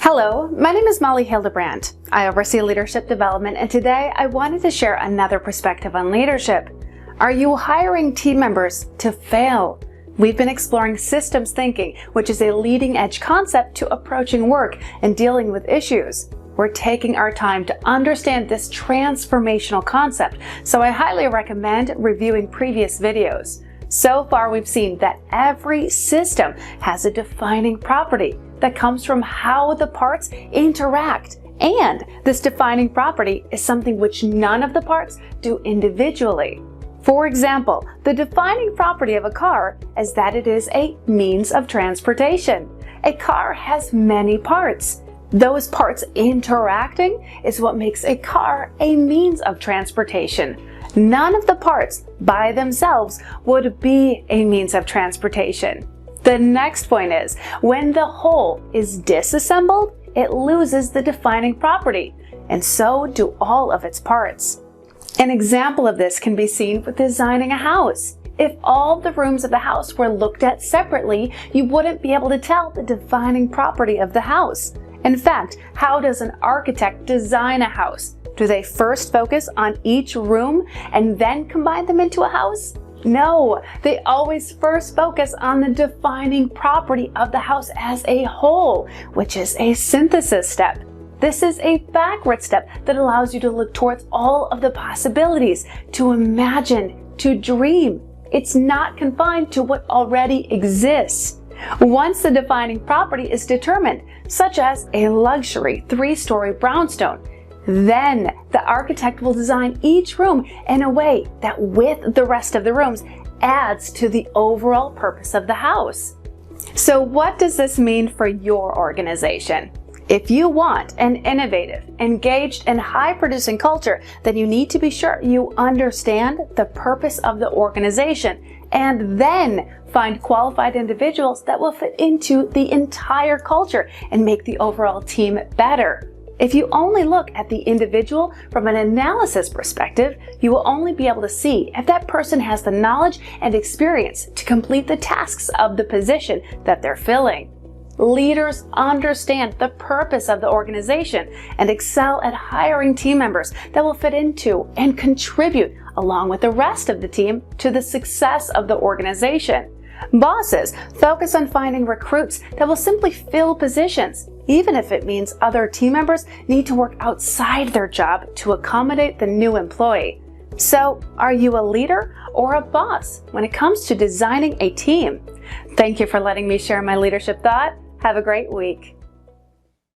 Hello, my name is Molly Hildebrandt. I oversee leadership development, and today I wanted to share another perspective on leadership. Are you hiring team members to fail? We've been exploring systems thinking, which is a leading edge concept to approaching work and dealing with issues. We're taking our time to understand this transformational concept, so I highly recommend reviewing previous videos. So far, we've seen that every system has a defining property that comes from how the parts interact. And this defining property is something which none of the parts do individually. For example, the defining property of a car is that it is a means of transportation. A car has many parts. Those parts interacting is what makes a car a means of transportation. None of the parts by themselves would be a means of transportation. The next point is, when the whole is disassembled, it loses the defining property, and so do all of its parts. An example of this can be seen with designing a house. If all the rooms of the house were looked at separately, you wouldn't be able to tell the defining property of the house. In fact, how does an architect design a house? Do they first focus on each room and then combine them into a house? No, they always first focus on the defining property of the house as a whole, which is a synthesis step. This is a backward step that allows you to look towards all of the possibilities, to imagine, to dream. It's not confined to what already exists. Once the defining property is determined, such as a luxury 3-story brownstone, then the architect will design each room in a way that, with the rest of the rooms, adds to the overall purpose of the house. So what does this mean for your organization? If you want an innovative, engaged, and high-producing culture, then you need to be sure you understand the purpose of the organization and then find qualified individuals that will fit into the entire culture and make the overall team better. If you only look at the individual from an analysis perspective, you will only be able to see if that person has the knowledge and experience to complete the tasks of the position that they're filling. Leaders understand the purpose of the organization and excel at hiring team members that will fit into and contribute along with the rest of the team to the success of the organization. Bosses focus on finding recruits that will simply fill positions, even if it means other team members need to work outside their job to accommodate the new employee. So, are you a leader or a boss when it comes to designing a team? Thank you for letting me share my leadership thought. Have a great week.